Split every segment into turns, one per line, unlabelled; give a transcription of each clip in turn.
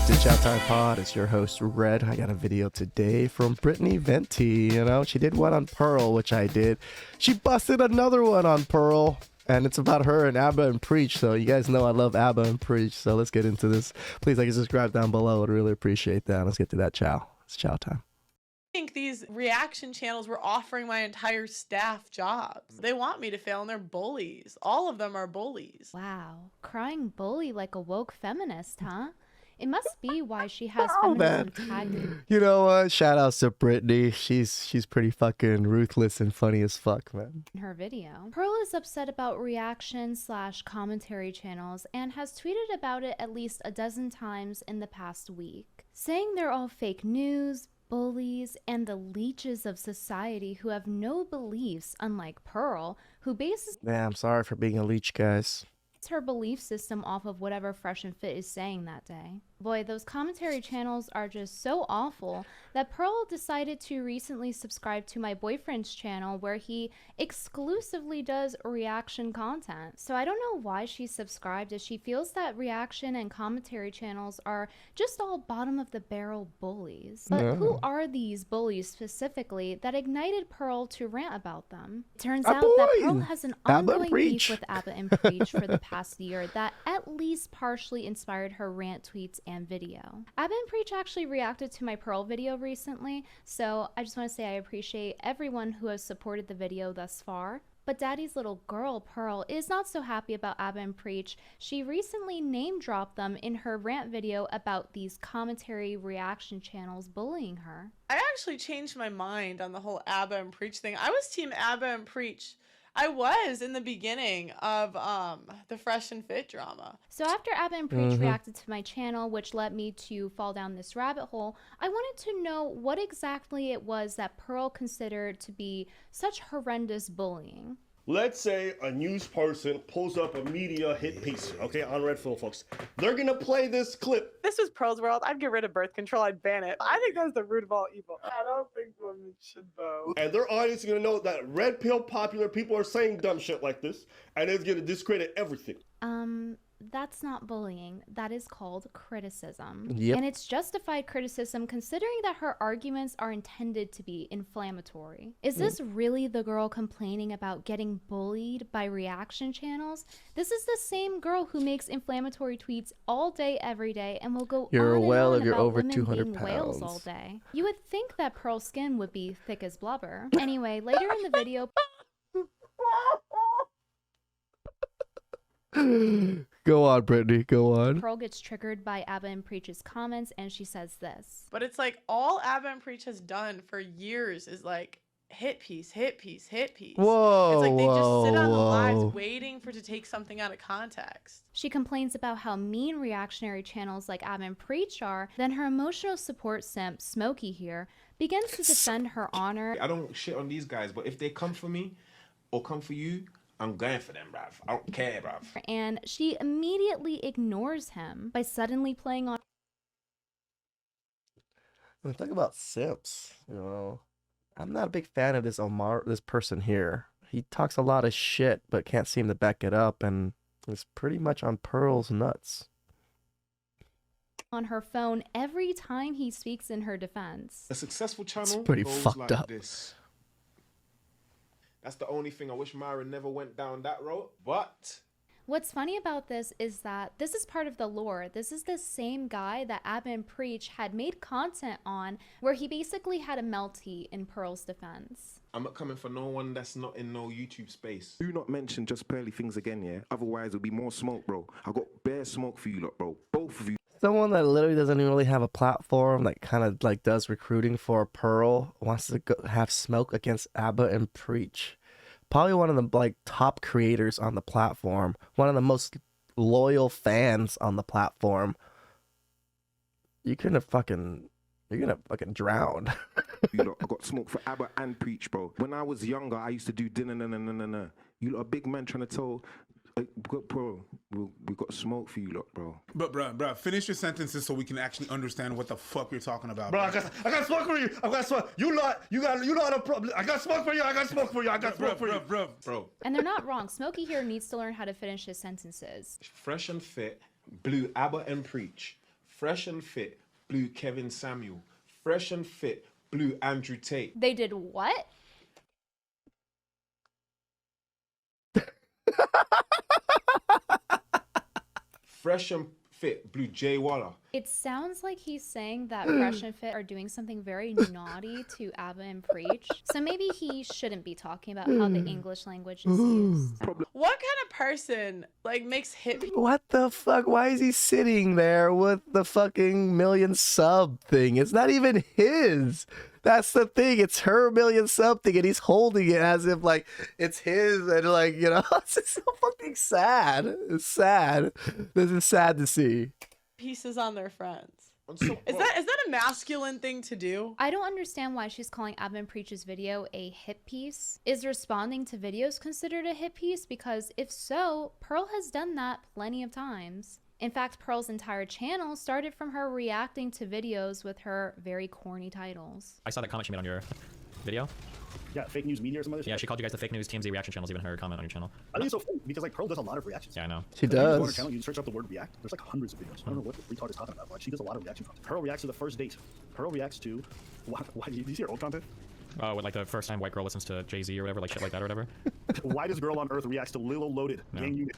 TheChowTimePod. It's your host, Red. I got a video today from BrittanyVenti. You know, she did one on Pearl, which I did. She busted another one on Pearl, and it's about her and Abba and Preach. So you guys know I love Abba and Preach. So let's get into this. Please like and subscribe down below. I'd really appreciate that. Let's get to that chow. It's chow time.
I think these reaction channels were offering my entire staff jobs. They want me to fail, and they're bullies. All of them are bullies.
Wow, crying bully like a woke feminist, huh? It must be why she has feminism tagged.
You know what? Shout outs to Brittany. She's pretty fucking ruthless and funny as fuck, man.
In her video, Pearl is upset about reaction/commentary channels and has tweeted about it at least a dozen times in the past week, saying they're all fake news, bullies, and the leeches of society who have no beliefs, unlike Pearl, who bases
I'm sorry for being a leech, guys.
her belief system off of whatever Fresh and Fit is saying that day. Boy, those commentary channels are just so awful that Pearl decided to recently subscribe to my boyfriend's channel where he exclusively does reaction content. So I don't know why she subscribed, as she feels that reaction and commentary channels are just all bottom of the barrel bullies. But who are these bullies specifically that ignited Pearl to rant about them? It turns out that Pearl has an ongoing beef with Abba and Preach for the past year that at least partially inspired her rant tweets and video. Abba and Preach actually reacted to my Pearl video recently, so I just want to say I appreciate everyone who has supported the video thus far. But Daddy's little girl, Pearl, is not so happy about Abba and Preach. She recently name-dropped them in her rant video about these commentary reaction channels bullying her.
I actually changed my mind on the whole Abba and Preach thing. I was team Abba and Preach. I was in the beginning of the Fresh and Fit drama.
So after Abba and Preach reacted to my channel, which led me to fall down this rabbit hole, I wanted to know what exactly it was that Pearl considered to be such horrendous bullying.
Let's say a news person pulls up a media hit piece, okay, on Redfield, folks. They're gonna play this clip.
This was Pearl's world. I'd get rid of birth control. I'd ban it. I think that's the root of all evil. I don't think women should vote.
And their audience is gonna know that red pill popular people are saying dumb shit like this, and it's gonna discredit everything.
That's not bullying. That is called criticism.
Yep.
And it's justified criticism considering that her arguments are intended to be inflammatory. Is this really the girl complaining about getting bullied by reaction channels? This is the same girl who makes inflammatory tweets all day, every day, and will go
You're
on and
well
on
if you're
about
over
women
200
being whales all
pounds.
day. You would think that Pearl's skin would be thick as blubber. Anyway, later in the video,
Go on, Brittany. Go on.
Pearl gets triggered by Abba and Preach's comments, and she says this.
But it's like all Abba and Preach has done for years is like hit piece, hit piece, hit piece.
Whoa,
it's like they just sit on the lives
whoa.
waiting for to take something out of context.
She complains about how mean reactionary channels like Abba and Preach are. Then her emotional support simp, Smokey here, begins to defend her honor.
I don't shit on these guys, but if they come for me or come for you, I'm going for them, bruv. I don't care, bruv.
And she immediately ignores him by suddenly playing on.
When I talk about simps, you know, I'm not a big fan of this person here. He talks a lot of shit, but can't seem to back it up, and it's pretty much on Pearl's nuts.
On her phone every time he speaks in her defense.
A successful channel
It's pretty
goes
fucked
like
up.
this. That's the only thing. I wish Myra never went down that road, but
What's funny about this is that this is part of the lore. This is the same guy that Abba and Preach had made content on where he basically had a melty in Pearl's defense.
I'm not coming for no one that's not in no YouTube space.
Do not mention JustPearlythings again, yeah? Otherwise, it'll be more smoke, bro. I got bare smoke for you lot, bro. Both of you.
Someone that literally doesn't even really have a platform, that kind of like does recruiting for Pearl, wants to have smoke against Abba and Preach. Probably one of the like top creators on the platform, one of the most loyal fans on the platform. You're gonna fucking drown.
You lot, I got smoke for Abba and Preach, bro. When I was younger, I used to do dinner. You lot, a big man trying to tell. Bro, we got smoke for you lot, bro.
But bro, finish your sentences so we can actually understand what the fuck you're talking about.
Bro, I got smoke for you. I got smoke. You lot a problem. I got smoke for you. I got smoke for you. I got smoke for you.
Bro.
And they're not wrong. Smokey here needs to learn how to finish his sentences.
Fresh and Fit blew Abba and Preach Fresh and Fit blew Kevin Samuel. Fresh and Fit blew Andrew Tate.
They did what?
Fresh and Fit blew Jay Waller.
It sounds like he's saying that Fresh and Fit are doing something very naughty to ABBA and Preach. So maybe he shouldn't be talking about how the English language is used.
What kind of person like makes hit?
What the fuck? Why is he sitting there with the fucking million sub thing? It's not even his. That's the thing. It's her million something, and he's holding it as if like it's his, and like, you know, it's just so fucking sad. It's sad. This is sad to see.
Pieces on their friends.
So,
Is that a masculine thing to do?
I don't understand why she's calling ABBA and Preach's video a hit piece. Is responding to videos considered a hit piece? Because if so, Pearl has done that plenty of times. In fact, Pearl's entire channel started from her reacting to videos with her very corny titles.
I saw that comment she made on your video.
Yeah, fake news media or some other shit.
Yeah, she called you guys the fake news TMZ reaction channels, even her comment on your channel.
I think it's so funny because like Pearl does a lot of reactions.
Yeah, I know.
She
Like, you go on her
does.
channel, you search up the word react. There's like hundreds of videos. I don't know what the retard is talking about. Like she does a lot of reaction content. Pearl reacts to the first date. Pearl reacts to why do you see her old content?
Oh, with like the first time white girl listens to Jay-Z or whatever, like shit like that or whatever.
Why does girl on earth reacts to Lilo Loaded?
No.
Gang unit.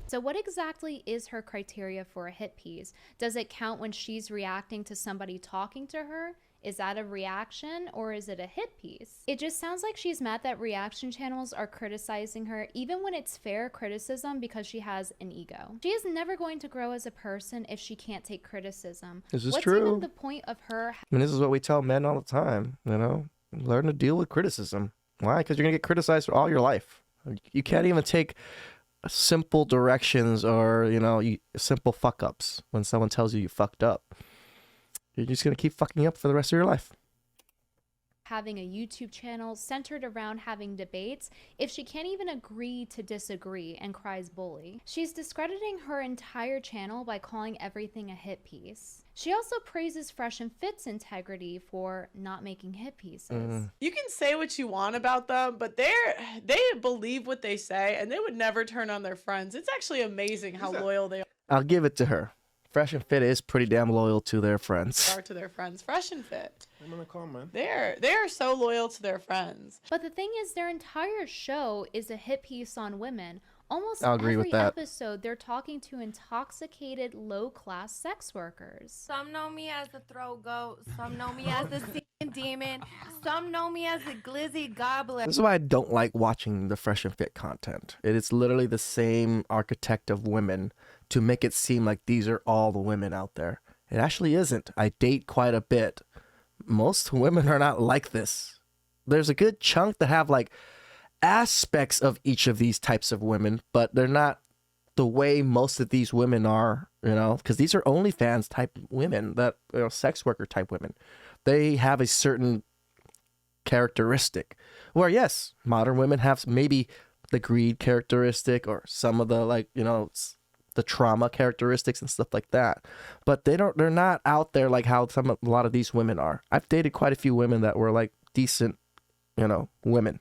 So what exactly is her criteria for a hit piece? Does it count when she's reacting to somebody talking to her? Is that a reaction or is it a hit piece? It just sounds like she's mad that reaction channels are criticizing her even when it's fair criticism because she has an ego. She is never going to grow as a person if she can't take criticism.
This is
What's
true.
even the point of her?
I mean, this is what we tell men all the time, you know? Learn to deal with criticism. Why? Because you're going to get criticized for all your life. You can't even take simple directions or, you know, simple fuck-ups when someone tells you fucked up. You're just going to keep fucking up for the rest of your life.
Having a YouTube channel centered around having debates if she can't even agree to disagree and cries bully. She's discrediting her entire channel by calling everything a hit piece. She also praises Fresh and Fit's integrity for not making hit pieces.
You can say what you want about them, but they believe what they say and they would never turn on their friends. It's actually amazing how loyal they
I'll give it to her. Fresh and Fit is pretty damn loyal to their friends.
are to their friends. Fresh and Fit.
I'm gonna call, man.
They are so loyal to their friends.
But the thing is, their entire show is a hit piece on women. Almost
I'll agree
every
with that.
episode, they're talking to intoxicated, low-class sex workers.
Some know me as the throat goat. Some know me as the seeing demon. Some know me as the glizzy gobbler.
This is why I don't like watching the Fresh and Fit content. It is literally the same architect of women to make it seem like these are all the women out there. It actually isn't. I date quite a bit. Most women are not like this. There's a good chunk that have like aspects of each of these types of women, but they're not the way most of these women are, you know, because these are OnlyFans type women, that, you know, sex worker type women. They have a certain characteristic where, yes, modern women have maybe the greed characteristic or some of the, like, you know, the trauma characteristics and stuff like that, but they're not out there like how a lot of these women are. I've dated quite a few women that were like decent, you know, women.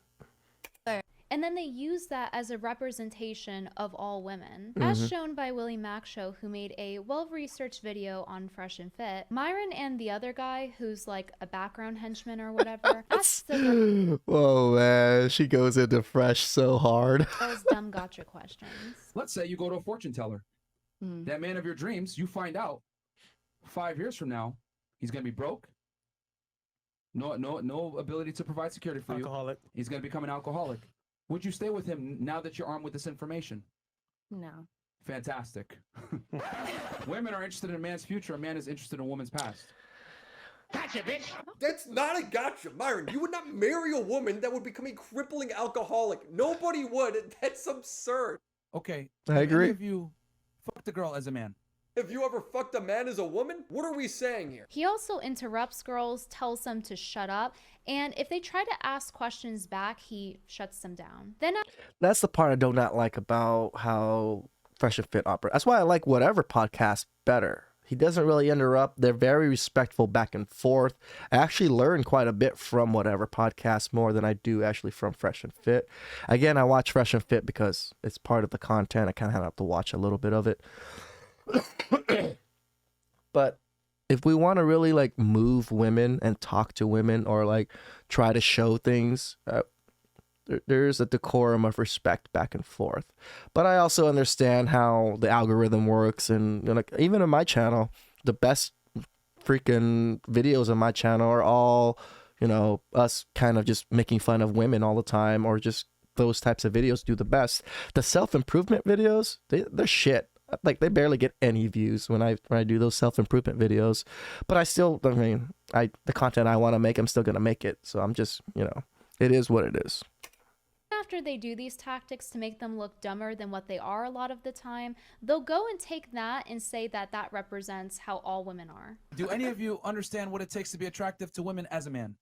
And then they use that as a representation of all women. As shown by Willie Mack Show, who made a well-researched video on Fresh and Fit, Myron and the other guy, who's like a background henchman or whatever, asked
Whoa, man, she goes into Fresh so hard.
those dumb gotcha questions.
Let's say you go to a fortune teller. That man of your dreams, you find out 5 years from now, he's going to be broke. No ability to provide security for
Alcoholic.
you. He's going to become an alcoholic. Would you stay with him now that you're armed with this information?
No.
Fantastic. Women are interested in a man's future. A man is interested in a woman's past.
Gotcha, bitch. That's not a gotcha, Myron. You would not marry a woman that would become a crippling alcoholic. Nobody would. That's absurd.
Okay.
I agree.
If you fuck the girl as a man.
If you ever fucked a man as a woman, what are we saying here?
He also interrupts girls, tells them to shut up, and if they try to ask questions back, he shuts them down. Then
That's the part I do not like about how Fresh and Fit operates. That's why I like whatever podcast better. He doesn't really interrupt. They're very respectful back and forth. I actually learn quite a bit from whatever podcast more than I do actually from Fresh and Fit. Again, I watch Fresh and Fit because it's part of the content. I kind of have to watch a little bit of it. But if we want to really like move women and talk to women or like try to show things, there's a decorum of respect back and forth. But I also understand how the algorithm works, and you know, like even on my channel, the best freaking videos on my channel are all, you know, us kind of just making fun of women all the time, or just those types of videos do the best. The self-improvement videos, they're shit. Like they barely get any views when I do those self-improvement videos. But the content I want to make, I'm still gonna make it. So I'm just, you know, it is what it is.
After they do these tactics to make them look dumber than what they are a lot of the time, they'll go and take that and say that that represents how all women are.
Do any of you understand what it takes to be attractive to women as a man?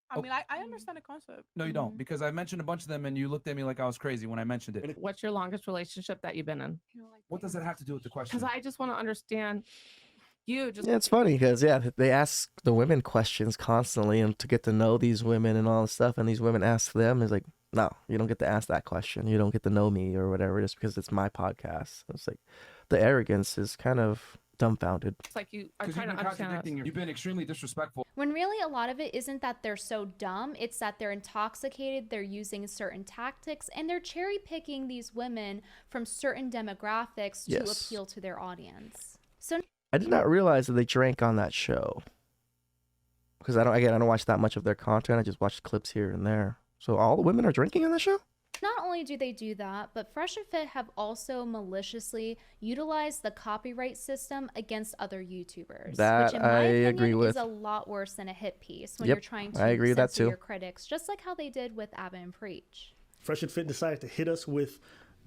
I mean, I understand the concept.
No, you don't, because I mentioned a bunch of them and you looked at me like I was crazy when I mentioned it.
What's your longest relationship that you've been in?
What does that have to do with the question?
Because I just want to understand you. Just
Yeah, it's funny because they ask the women questions constantly and to get to know these women and all this stuff, and these women ask them. It's like, no, you don't get to ask that question. You don't get to know me or whatever, just because it's my podcast. It's like the arrogance is kind of dumbfounded.
It's like you are trying to understand.
You've been extremely disrespectful.
When really a lot of it isn't that they're so dumb, it's that they're intoxicated, they're using certain tactics, and they're cherry picking these women from certain demographics to
Yes.
appeal to their audience. So
I did not realize that they drank on that show, because I don't watch that much of their content. I just watch clips here and there. So all the women are drinking on the show?
not only do they do that, but Fresh and Fit have also maliciously utilized the copyright system against other YouTubers.
That
which in my
I
opinion
agree with.
is a lot worse than a hit piece when
Yep,
you're trying to
I agree with that
censor
too.
your critics, just like how they did with Abba and Preach.
Fresh and Fit decided to hit us with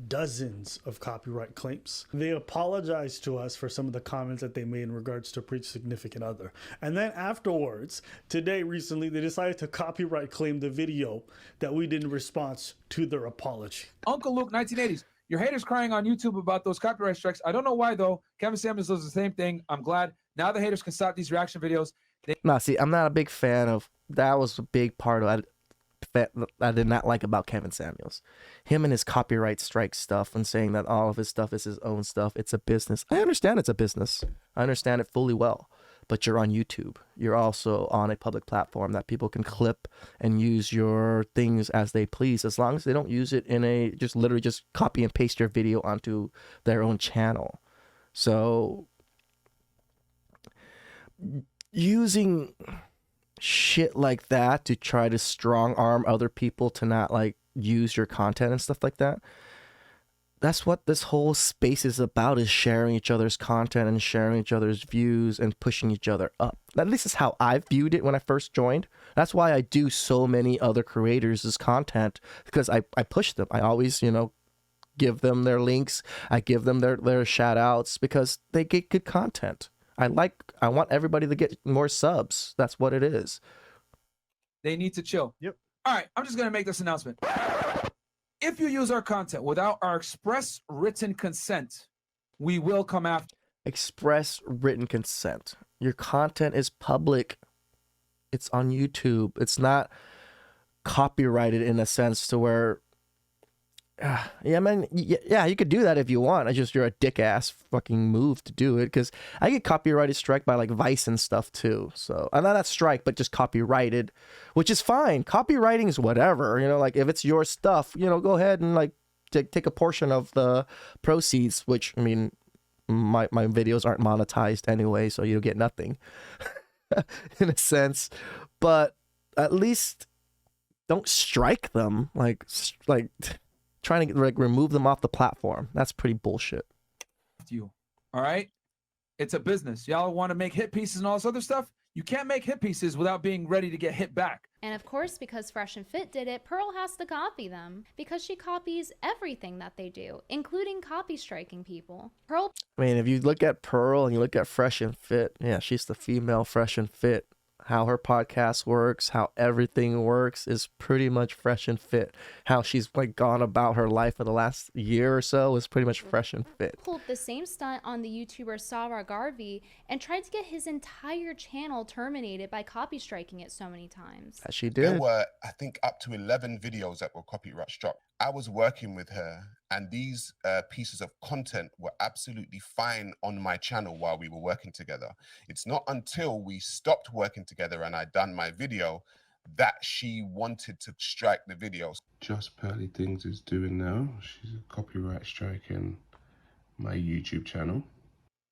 dozens of copyright claims. They apologized to us for some of the comments that they made in regards to Preach's significant other. And then afterwards, recently, they decided to copyright claim the video that we did in response to their apology.
Uncle Luke, 1980s. Your haters crying on YouTube about those copyright strikes. I don't know why, though. Kevin Samuels does the same thing. I'm glad. Now the haters can stop these reaction videos.
No, see, I'm not a big fan of that. Was a big part of I did not like about Kevin Samuels. Him and his copyright strike stuff and saying that all of his stuff is his own stuff. It's a business. I understand it's a business. I understand it fully well. But you're on YouTube. You're also on a public platform that people can clip and use your things as they please, as long as they don't use it in a just literally just copy and paste your video onto their own channel. So using shit like that to try to strong arm other people to not like use your content and stuff like that, that's what this whole space is about, is sharing each other's content and sharing each other's views and pushing each other up. At least is how I viewed it when I first joined. That's why I do so many other creators' content, because I push them. I always, give them their links. I give them their shout outs because they get good content. I want everybody to get more subs. That's what it is.
They need to chill.
Yep.
All right, I'm just going to make this announcement. If you use our content without our express written consent, we will come after.
Express written consent. Your content is public. It's on YouTube. It's not copyrighted in a sense to where, you could do that if you want. It's just you're a dick ass fucking move to do it, because I get copyrighted strike by like Vice and stuff too. So I'm not strike, but just copyrighted, which is fine. Copywriting is whatever, like if it's your stuff, go ahead and like take a portion of the proceeds, which I mean, my videos aren't monetized anyway, so you get nothing in a sense, but at least don't strike them like trying to remove them off the platform. That's pretty bullshit.
You. All right? It's a business. Y'all want to make hit pieces and all this other stuff? You can't make hit pieces without being ready to get hit back.
And of course, because Fresh and Fit did it, Pearl has to copy them, because she copies everything that they do, including copy striking people. Pearl.
I mean, if you look at Pearl and you look at Fresh and Fit, yeah, she's the female Fresh and Fit. How her podcast works, how everything works is pretty much Fresh and Fit. How she's like gone about her life for the last year or so is pretty much Fresh and Fit.
Pulled the same stunt on the YouTuber Sarah Garvey and tried to get his entire channel terminated by copy striking it so many times.
She did.
There were, I think, up to 11 videos that were copyright struck. I was working with her, and these pieces of content were absolutely fine on my channel while we were working together. It's not until we stopped working together and I'd done my video that she wanted to strike the videos.
JustPearlythings is doing now. She's copyright striking my YouTube channel.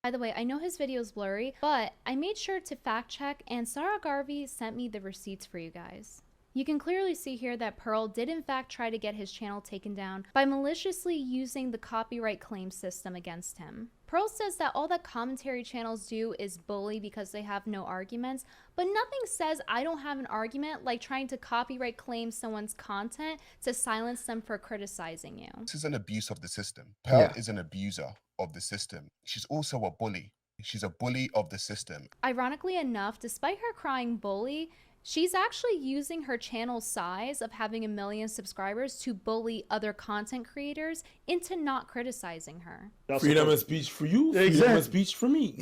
By the way, I know his video is blurry, but I made sure to fact check and Sarah Garvey sent me the receipts for you guys. You can clearly see here that Pearl did in fact try to get his channel taken down by maliciously using the copyright claim system against him. Pearl says that all that commentary channels do is bully because they have no arguments, but nothing says I don't have an argument like trying to copyright claim someone's content to silence them for criticizing you.
This is an abuse of the system. Pearl is an abuser of the system. She's also a bully. She's a bully of the system.
Ironically enough, despite her crying bully, she's actually using her channel's size of having 1 million subscribers to bully other content creators into not criticizing her.
Freedom of speech for you, freedom of speech for me.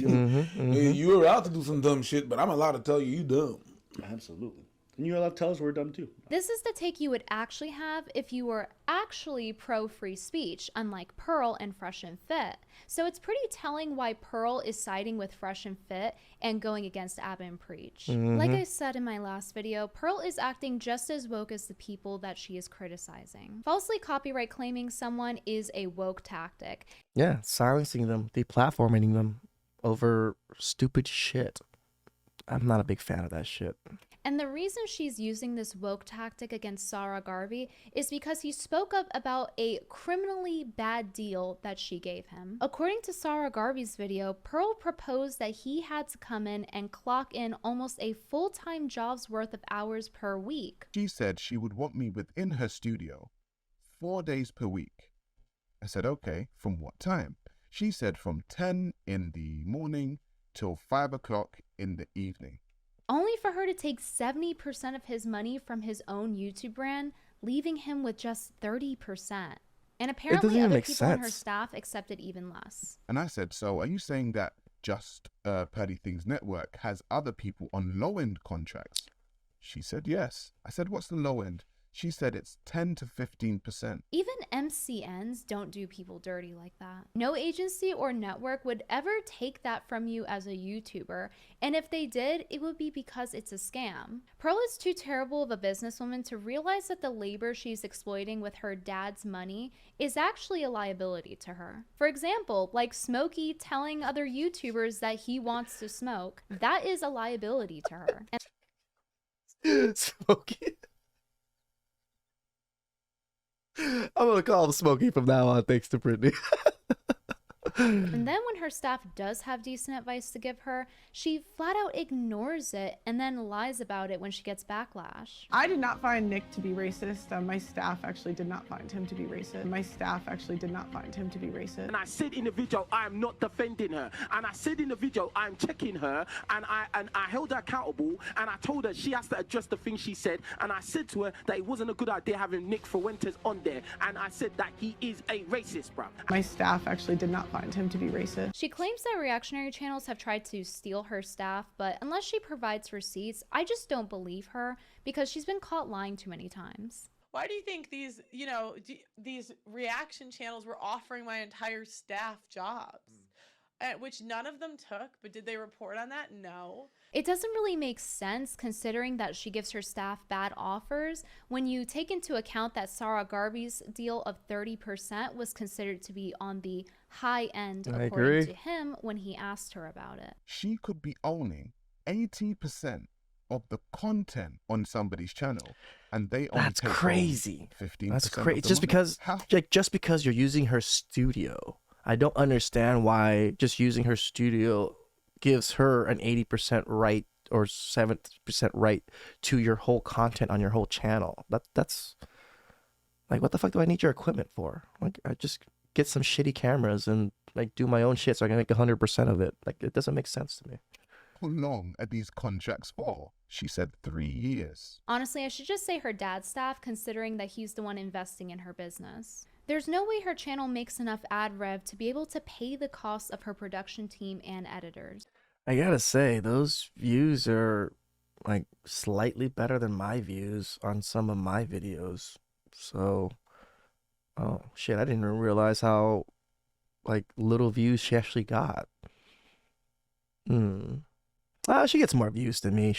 You're allowed to do some dumb shit, but I'm allowed to tell you dumb.
Absolutely. And you're allowed to tell us we're dumb too.
This is the take you would actually have if you were actually pro-free speech, unlike Pearl and Fresh and Fit. So it's pretty telling why Pearl is siding with Fresh and Fit and going against Abba and Preach. Like I said in my last video, Pearl is acting just as woke as the people that she is criticizing. Falsely copyright claiming someone is a woke tactic.
Yeah, silencing them, deplatforming them over stupid shit. I'm not a big fan of that shit.
And the reason she's using this woke tactic against Sarah Garvey is because he spoke up about a criminally bad deal that she gave him. According to Sarah Garvey's video, Pearl proposed that he had to come in and clock in almost a full-time job's worth of hours per week.
She said she would want me within her studio 4 days per week. I said, okay, from what time? She said from 10 in the morning till 5 o'clock in the evening.
Only for her to take 70% of his money from his own YouTube brand, leaving him with just 30%. And apparently other people on her staff accepted even less.
And I said, so are you saying that JustPearlythings Network has other people on low-end contracts? She said, yes. I said, what's the low end? She said it's 10 to 15%.
Even MCNs don't do people dirty like that. No agency or network would ever take that from you as a YouTuber, and if they did, it would be because it's a scam. Pearl is too terrible of a businesswoman to realize that the labor she's exploiting with her dad's money is actually a liability to her. For example, like Smokey telling other YouTubers that he wants to smoke, that is a liability to her.
Smokey. I'm gonna call him Smokey from now on, thanks to Brittany.
And then when her staff does have decent advice to give her, she flat out ignores it and then lies about it when she gets backlash.
I did not find Nick to be racist. My staff actually did not find him to be racist. My staff actually did not find him to be racist.
And I said in the video, I am not defending her. And I said in the video, I'm checking her, and I held her accountable, and I told her she has to address the things she said. And I said to her that it wasn't a good idea having Nick Fuentes on there. And I said that he is a racist, bro.
My staff actually did not find him to be racist.
She claims that reactionary channels have tried to steal her staff, but unless she provides receipts, I just don't believe her because she's been caught lying too many times.
Why do you think these, these reaction channels were offering my entire staff jobs? Which none of them took, but did they report on that? No.
It doesn't really make sense considering that she gives her staff bad offers when you take into account that Sarah Garvey's deal of 30% was considered to be on the high end, according to him, when he asked her about it.
She could be owning 80% of the content on somebody's channel, and they only
That's
take
crazy.
15%.
That's crazy. Just because you're using her studio. I don't understand why just using her studio gives her an 80% right or 70% right to your whole content on your whole channel. That's like, what the fuck do I need your equipment for? Like, I just get some shitty cameras and like do my own shit so I can make 100% of it. Like, it doesn't make sense to me.
How long are these contracts for? She said 3 years.
Honestly, I should just say her dad's staff, considering that he's the one investing in her business. There's no way her channel makes enough ad rev to be able to pay the costs of her production team and editors.
I gotta say, those views are like slightly better than my views on some of my videos. So Oh shit! I didn't even realize how like little views she actually got. She gets more views than me.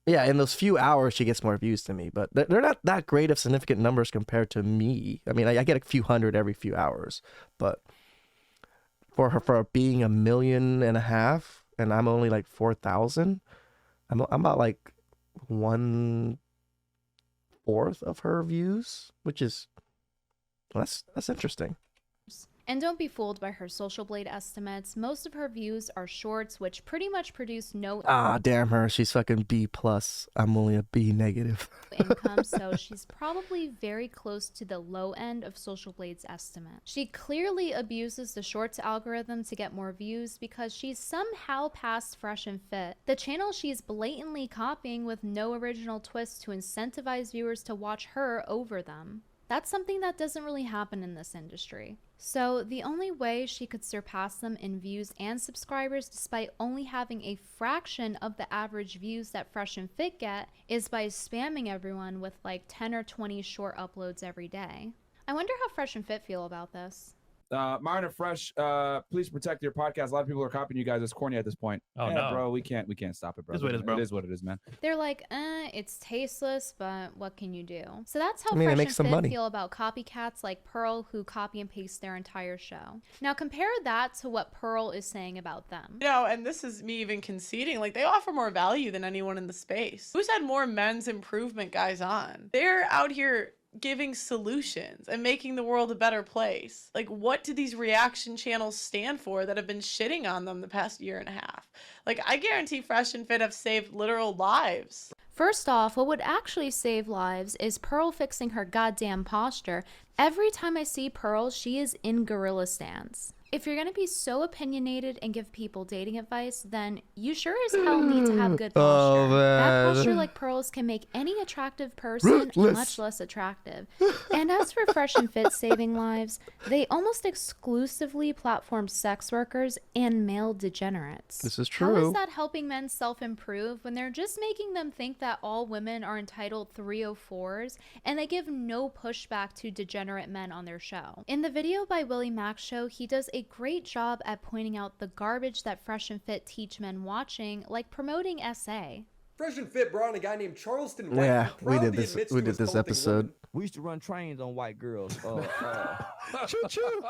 Yeah, in those few hours, she gets more views than me, but they're not that great of significant numbers compared to me. I mean, I get a few hundred every few hours, but for being 1.5 million, and I'm only like 4,000, I'm about like 1/4 of her views, which is that's interesting.
And don't be fooled by her Social Blade estimates. Most of her views are shorts, which pretty much produce no
Damn her. She's fucking B+. I'm only a B-.
income, so she's probably very close to the low end of Social Blade's estimate. She clearly abuses the shorts algorithm to get more views because she's somehow past Fresh and Fit, the channel she's blatantly copying with no original twist to incentivize viewers to watch her over them. That's something that doesn't really happen in this industry. So the only way she could surpass them in views and subscribers despite only having a fraction of the average views that Fresh and Fit get is by spamming everyone with like 10 or 20 short uploads every day. I wonder how Fresh and Fit feel about this.
Myron and Fresh, please protect your podcast. A lot of people are copying you guys. It's corny at this point.
Oh, no.
Bro, we can't stop it, bro.
It is what it is, bro.
It is what it is, man.
They're like, it's tasteless, but what can you do? So that's how
I mean, they
Fresh
make
and
some
Fit
money.
feel about copycats like Pearl who copy and paste their entire show. Now compare that to what Pearl is saying about them.
You know, and this is me even conceding, like they offer more value than anyone in the space. Who's had more men's improvement guys on? They're out here giving solutions and making the world a better place. Like, what do these reaction channels stand for that have been shitting on them the past 1.5 years? Like, I guarantee Fresh and Fit have saved literal lives.
First off, what would actually save lives is Pearl fixing her goddamn posture. Every time I see Pearl, she is in gorilla stance. If you're gonna be so opinionated and give people dating advice, then you sure as hell need to have good posture. That posture like Pearl's can make any attractive person much less attractive. And as for Fresh and Fit saving lives, they almost exclusively platform sex workers and male degenerates.
This is
How
true.
is that helping men self-improve when they're just making them think that all women are entitled 304s and they give no pushback to degenerate men on their show? In the video by Willie Mack's show, he does a great job at pointing out the garbage that Fresh and Fit teach men watching, like promoting SA.
Fresh and Fit brought on a guy named Charleston White.
Yeah,
who
we
proudly
did this.
admits
We
to
did this
assaulting
episode.
women.
We used to run trains on white girls.
Choo choo.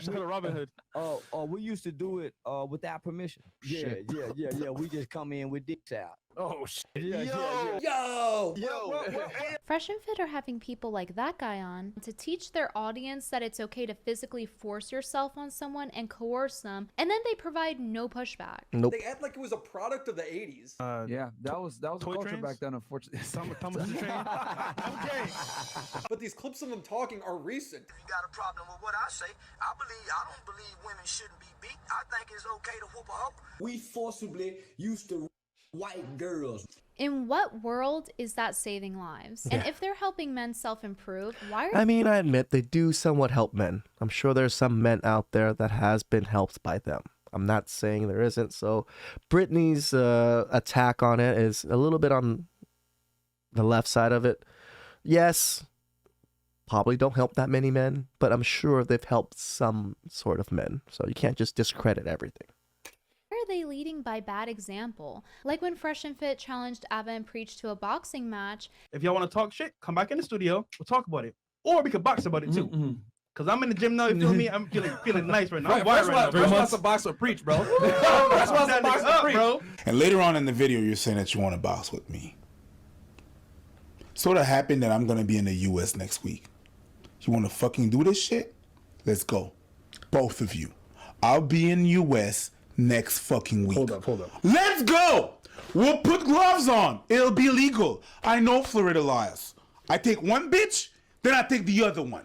Should go to Robin Hood.
We used to do it without permission. Yeah. We just come in with dicks out.
Oh shit.
Yo!
Fresh and Fit are having people like that guy on to teach their audience that it's okay to physically force yourself on someone and coerce them, and then they provide no pushback.
Nope.
They act like it was a product of the 80s.
Yeah, that was a
toy
culture
trains?
back then, unfortunately.
Okay.
But these clips of them talking are recent.
You got a problem with what I say. I don't believe women shouldn't be beat. I think it's okay to whoop up.
We forcibly used to white girls.
In what world is that saving lives? And if they're helping men self-improve, why are
I mean, I admit they do somewhat help men. I'm sure there's some men out there that has been helped by them. I'm not saying there isn't. So Brittany's attack on it is a little bit on the left side of it. Yes, probably don't help that many men, but I'm sure they've helped some sort of men. So you can't just discredit everything.
Why are they leading by bad example? Like when Fresh and Fit challenged Abba and Preach to a boxing match.
If y'all want to talk shit, come back in the studio. We'll talk about it. Or we could box about it too. Cause I'm in the gym now. You feel me? I'm feeling nice right now. I'm wired right now.
First one's a box with Preach, bro. First one's a box with Preach,
bro.
And later on in the video, you're saying that you want to box with me. Sort of happened that I'm going to be in the U.S. next week. You want to fucking do this shit? Let's go. Both of you. I'll be in the U.S. next fucking week. Hold up. Let's go! We'll put gloves on. It'll be legal. I know Florida laws. I take one bitch, then I take the other one.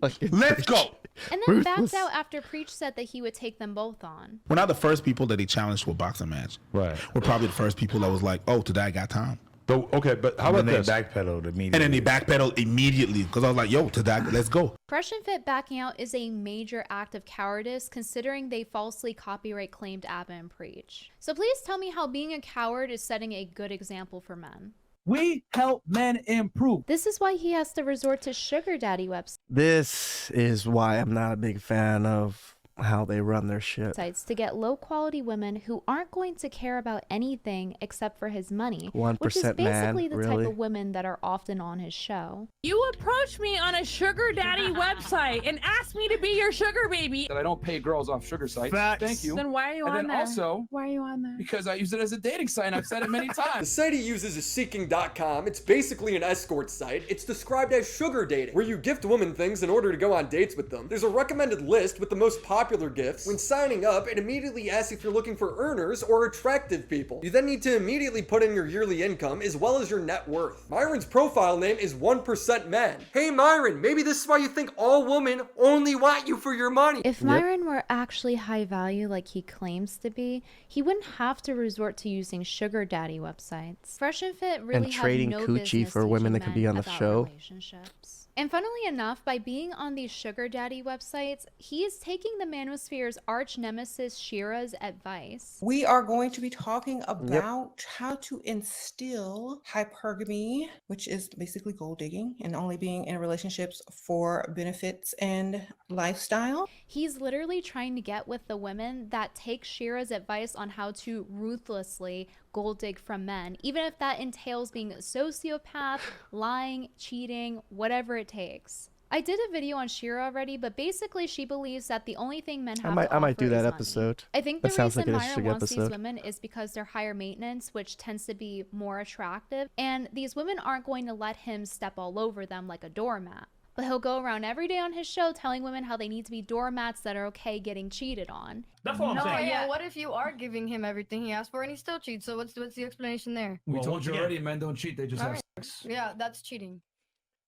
Let's go.
And then backed out after Preach said that he would take them both on.
We're not the first people that he challenged to a boxing match.
Right.
We're probably the first people that was like, oh, today I got time.
But okay, but how about this?
Backpedaled immediately. And then they backpedaled immediately because I was like, yo, today, let's go.
Fresh and Fit backing out is a major act of cowardice considering they falsely copyright claimed Abba and Preach. So please tell me how being a coward is setting a good example for men.
We help men improve.
This is why he has to resort to sugar daddy websites.
This is why I'm not a big fan of how they run their shit.
To get low quality women who aren't going to care about anything except for his money,
1%
which is basically the
really?
type of women that are often on his show.
You approached me on a sugar daddy website and asked me to be your sugar baby.
That I don't pay girls off sugar sites.
Facts.
Thank you.
Then why are you
and
on
then
there?
also,
Why are you on there?
because I use it as a dating site, and I've said it many
The
times.
site he uses is seeking.com. It's basically an escort site. It's described as sugar dating, where you gift women things in order to go on dates with them. There's a recommended list with the most popular gifts. When signing up, it immediately asks if you're looking for earners or attractive people. You then need to immediately put in your yearly income as well as your net worth. Myron's profile name is 1% man. Hey Myron, maybe this is why you think all women only want you for your money.
If Myron were actually high value like he claims to be, he wouldn't have to resort to using sugar daddy websites. Fresh and Fit really
And trading
have no
coochie
business
for women
teaching
that could be
men
on the
about
show.
relationships. And funnily enough, by being on these sugar daddy websites, he is taking the manosphere's arch nemesis Shira's advice.
We are going to be talking about how to instill hypergamy, which is basically gold digging and only being in relationships for benefits and lifestyle.
He's literally trying to get with the women that take Shira's advice on how to ruthlessly gold dig from men, even if that entails being a sociopath, lying, cheating, whatever it takes. I did a video on Shira already, but basically she believes that the only thing men have
I might do that episode.
I think the
That sounds
reason
like an
Myron
interesting
wants these
episode.
women is because they're higher maintenance, which tends to be more attractive, and these women aren't going to let him step all over them like a doormat. But he'll go around every day on his show telling women how they need to be doormats that are okay getting cheated on.
That's all I'm saying.
Yeah, what if you are giving him everything he asked for and he still cheats? So what's the explanation there?
We
Well,
told
once
you
again-
already, men don't cheat, they just have sex.
Yeah, that's cheating.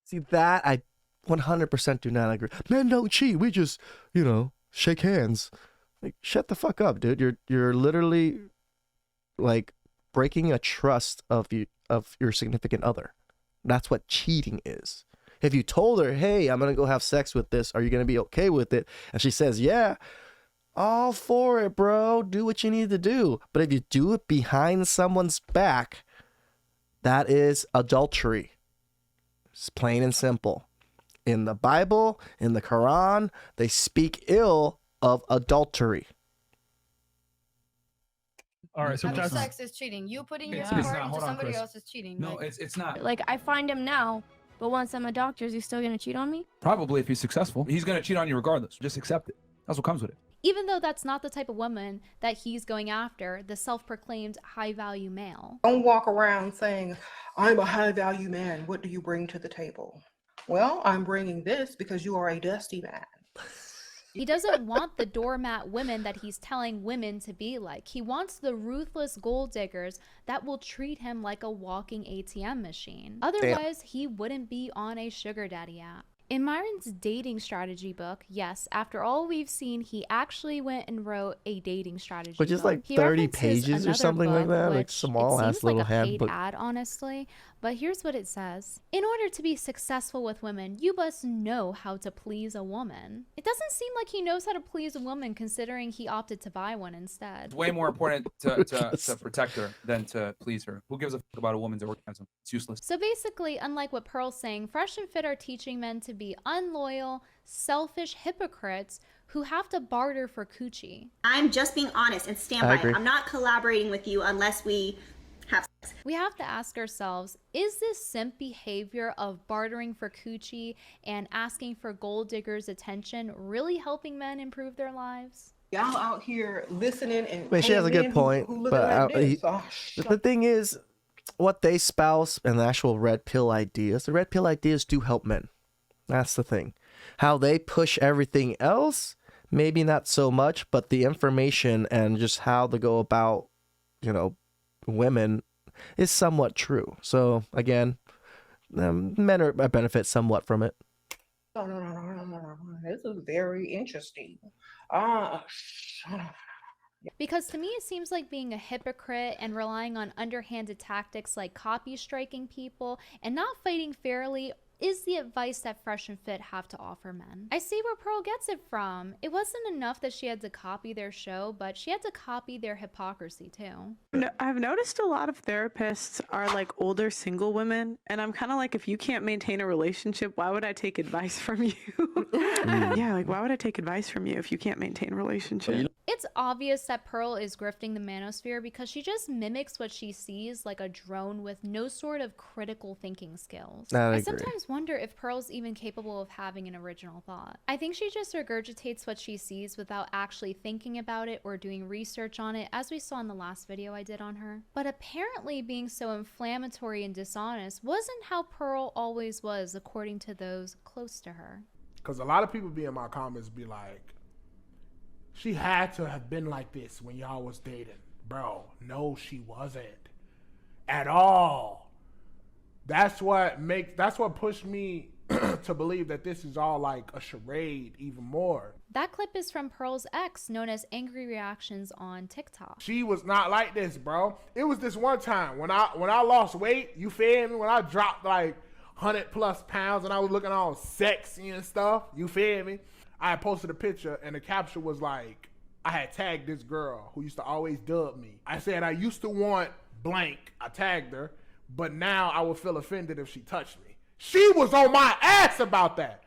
See, that I 100% do not agree. Men don't cheat. We just, shake hands. Like, shut the fuck up, dude. You're literally like breaking a trust of your significant other. That's what cheating is. If you told her, hey, I'm going to go have sex with this, are you going to be okay with it? And she says, yeah, all for it, bro. Do what you need to do. But if you do it behind someone's back, that is adultery. It's plain and simple. In the Bible, in the Quran, they speak ill of adultery.
All right, so
Having
Jasmine.
sex is cheating. You putting your
It's
heart
not.
into
Hold on,
somebody
Chris.
else is cheating.
No, it's not.
Like, I find him now, but once I'm a doctor, is he still gonna cheat on me?
Probably if he's successful. He's going to cheat on you regardless. Just accept it. That's what comes with it.
Even though that's not the type of woman that he's going after, the self-proclaimed high-value male.
Don't walk around saying, I'm a high value man. What do you bring to the table? Well, I'm bringing this because you are a dusty man.
He doesn't want the doormat women that he's telling women to be like. He wants the ruthless gold diggers that will treat him like a walking ATM machine. Otherwise, he wouldn't be on a sugar daddy app. In Myron's dating strategy book, yes, after all we've seen, he actually went and wrote a dating strategy
Which is
book.
like
He
30
references
pages or
another
something like
book,
that, like
which
small
it
ass
seems
little
like a paid
handbook.
ad, honestly. But here's what it says. In order to be successful with women, you must know how to please a woman. It doesn't seem like he knows how to please a woman considering he opted to buy one instead.
It's way more important to protect her than to please her. Who gives a fuck about a woman's orgasm? It's useless.
So basically, unlike what Pearl's saying, Fresh and Fit are teaching men to be unloyal, selfish hypocrites who have to barter for coochie.
I'm just being honest and stand
I
by
agree.
it. I'm not collaborating with you unless we have sex.
We have to ask ourselves, is this simp behavior of bartering for coochie and asking for gold diggers' attention really helping men improve their lives?
Y'all out here listening and
Wait, she has a
paying
good
men
point.
who look
But
like this. Oh,
the thing is, what they spouse and the actual red pill ideas, the red pill ideas do help men. That's the thing. How they push everything else, maybe not so much, but the information and just how to go about, women is somewhat true. So again, men are benefit somewhat from it.
No. This is very interesting.
Because to me, it seems like being a hypocrite and relying on underhanded tactics like copy striking people and not fighting fairly is the advice that Fresh and Fit have to offer men. I see where Pearl gets it from. It wasn't enough that she had to copy their show, but she had to copy their hypocrisy too.
I've noticed a lot of therapists are like older single women, and I'm kind of like, if you can't maintain a relationship, why would I take advice from you? Yeah, like why would I take advice from you if you can't maintain a relationship?
It's obvious that Pearl is grifting the manosphere because she just mimics what she sees like a drone with no sort of critical thinking skills. I sometimes wonder if Pearl's even capable of having an original thought. I think she just regurgitates what she sees without actually thinking about it or doing research on it, as we saw in the last video I did on her. But apparently being so inflammatory and dishonest wasn't how Pearl always was, according to those close to her.
Because a lot of people be in my comments be like, she had to have been like this when y'all was dating. Bro, no, she wasn't. At all. That's what pushed me to believe that this is all like a charade even more.
That clip is from Pearl's ex, known as Angry Reactions on TikTok.
She was not like this, bro. It was this one time when I lost weight, you feel me? When I dropped like 100+ pounds and I was looking all sexy and stuff, you feel me? I had posted a picture and the caption was like, I had tagged this girl who used to always dub me. I said I used to want blank, I tagged her, but now I would feel offended if she touched me. She was on my ass about that.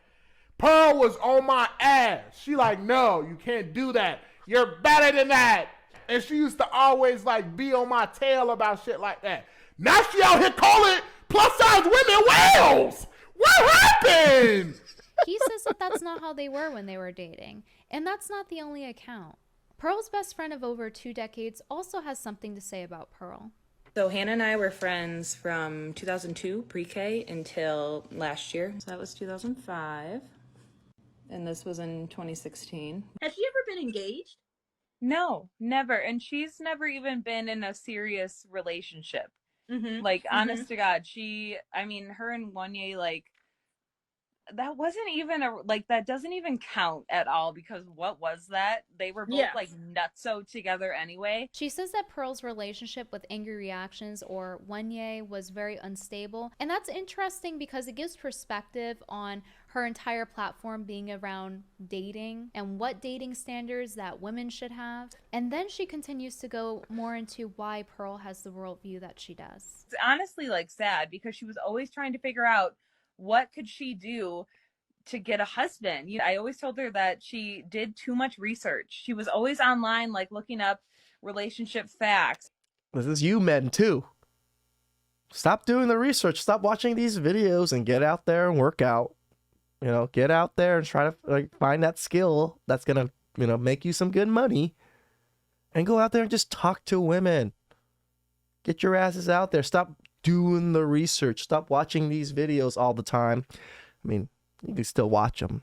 Pearl was on my ass. She like, no, you can't do that. You're better than that. And she used to always like be on my tail about shit like that. Now she out here calling plus size women whales. What happened?
He says that that's not how they were when they were dating, and that's not the only account. Pearl's best friend of over 2 decades also has something to say about Pearl.
So Hannah and I were friends from 2002, pre-K, until last year. So that was 2005, and this was in 2016.
Has she ever been engaged?
No, never. And she's never even been in a serious relationship. Like, honest to God, her and Wanye, like, that wasn't even that doesn't even count at all, because what was that? They were both like nutso together anyway.
She says that Pearl's relationship with Angry Reactions, or Wanye, was very unstable, and that's interesting because it gives perspective on her entire platform being around dating and what dating standards that women should have. And then she continues to go more into why Pearl has the worldview that she does.
It's honestly like sad because she was always trying to figure out what could she do to get a husband. I always told her that she did too much research. She was always online, like looking up relationship facts.
This is you men too. Stop doing the research. Stop watching these videos and get out there and work out. Get out there and try to find that skill that's gonna, make you some good money. And go out there and just talk to women. Get your asses out there. Stop doing the research. Stop watching these videos all the time. I mean, you can still watch them.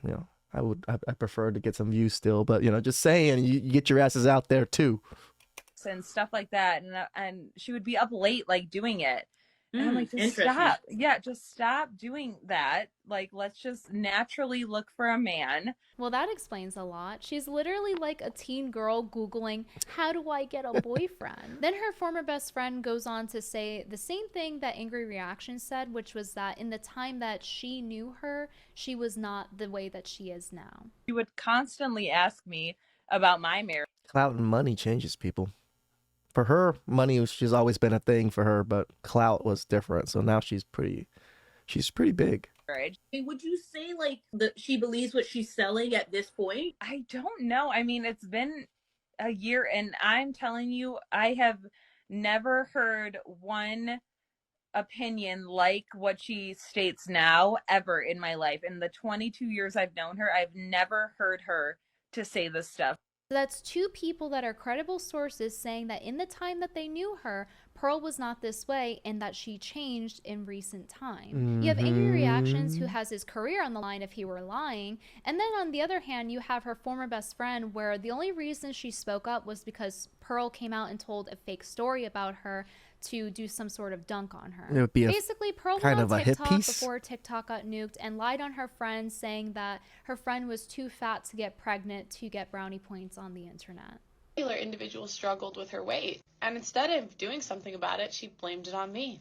I prefer to get some views still, but just saying, you get your asses out there too.
And stuff like that, and she would be up late like doing it. And I'm like, just stop. Yeah, just stop doing that. Like, let's just naturally look for a man.
Well, that explains a lot. She's literally like a teen girl Googling, how do I get a boyfriend? Then her former best friend goes on to say the same thing that Angry Reactions said, which was that in the time that she knew her, she was not the way that she is now.
She would constantly ask me about my marriage.
Clout and money changes people. For her, money she's always been a thing for her, but clout was different. So now she's pretty big.
Would you say that she believes what she's selling at this point?
I don't know. I mean, it's been a year, and I'm telling you, I have never heard one opinion like what she states now ever in my life. In the 22 years I've known her, I've never heard her to say this stuff.
So that's 2 people that are credible sources saying that in the time that they knew her, Pearl was not this way and that she changed in recent time. You have Angry Reactions, who has his career on the line if he were lying. And then on the other hand, you have her former best friend, where the only reason she spoke up was because Pearl came out and told a fake story about her to do some sort of dunk on her.
It would be
basically Pearl
kind
went
of
on
a hit
TikTok
piece
before TikTok got nuked and lied on her friend, saying that her friend was too fat to get pregnant to get brownie points on the internet.
Individual struggled with her weight, and instead of doing something about it, she blamed it on me.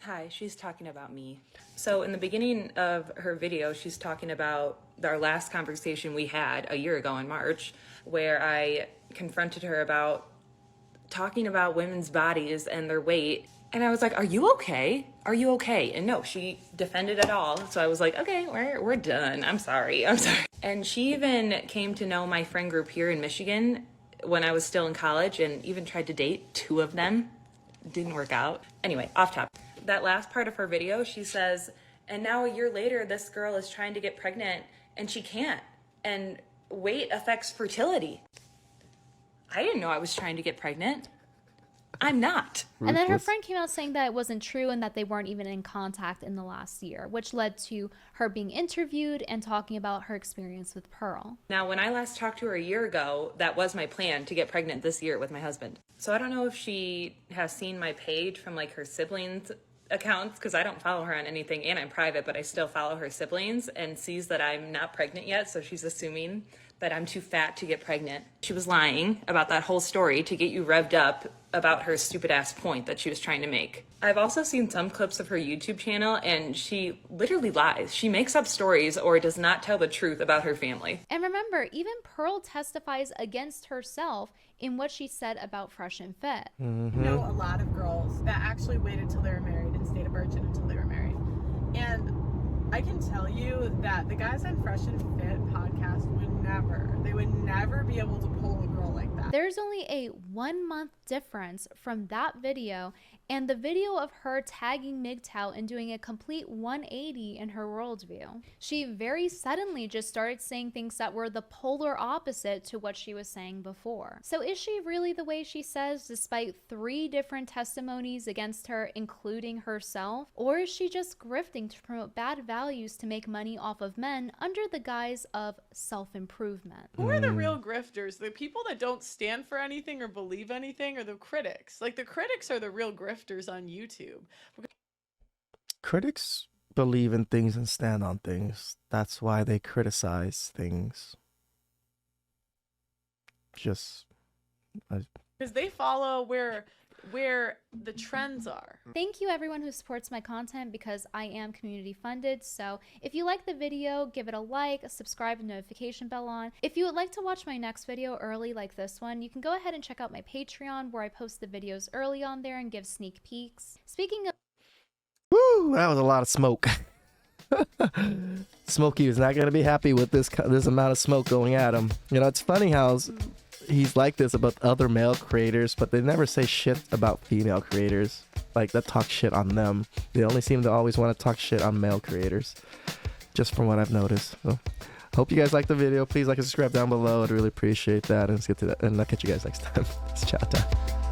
Hi, she's talking about me. So in the beginning of her video, she's talking about our last conversation we had a year ago in March, where I confronted her about talking about women's bodies and their weight. And I was like, are you okay? Are you okay? And no, she defended it all. So I was like, okay, we're done. I'm sorry. And she even came to know my friend group here in Michigan when I was still in college and even tried to date 2 of them. Didn't work out. Anyway, off topic. That last part of her video, she says, and now a year later, this girl is trying to get pregnant and she can't. And weight affects fertility. I didn't know I was trying to get pregnant. I'm not.
And then her friend came out saying that it wasn't true and that they weren't even in contact in the last year, which led to her being interviewed and talking about her experience with Pearl.
Now, when I last talked to her a year ago, that was my plan, to get pregnant this year with my husband. So I don't know if she has seen my page from like her siblings' accounts, because I don't follow her on anything and I'm private, but I still follow her siblings, and sees that I'm not pregnant yet, so she's assuming that I'm too fat to get pregnant. She was lying about that whole story to get you revved up about her stupid ass point that she was trying to make. I've also seen some clips of her YouTube channel and she literally lies. She makes up stories or does not tell the truth about her family.
And remember, even Pearl testifies against herself in what she said about Fresh and Fit.
I know a lot of girls that actually waited till they were married and stayed a virgin until they were married. And I can tell you that the guys on Fresh and Fit podcast would never be able to pull a girl like that.
There's only a 1-month difference from that video and the video of her tagging MGTOW and doing a complete 180 in her worldview. She very suddenly just started saying things that were the polar opposite to what she was saying before. So is she really the way she says, despite 3 different testimonies against her, including herself? Or is she just grifting to promote bad values to make money off of men under the guise of self-improvement?
Who are the real grifters? The people that don't stand for anything or believe anything, or the critics? Like, the critics are the real grifters on YouTube.
Critics believe in things and stand on things. That's why they criticize things. Just
because they follow where the trends are.
Thank you everyone who supports my content, because I am community funded. So if you like the video, give it a like, subscribe and notification bell on. If you would like to watch my next video early like this one, you can go ahead and check out my Patreon, where I post the videos early on there and give sneak peeks. Speaking of...
Woo, that was a lot of smoke. Smokey was not going to be happy with this amount of smoke going at him. You know, it's funny how he's like this about other male creators, but they never say shit about female creators, like that talk shit on them. They only seem to always want to talk shit on male creators, just from what I've noticed. So hope you guys like the video. Please like and subscribe down below. I'd really appreciate that. And let's get to that, and I'll catch you guys next time. It's chow time.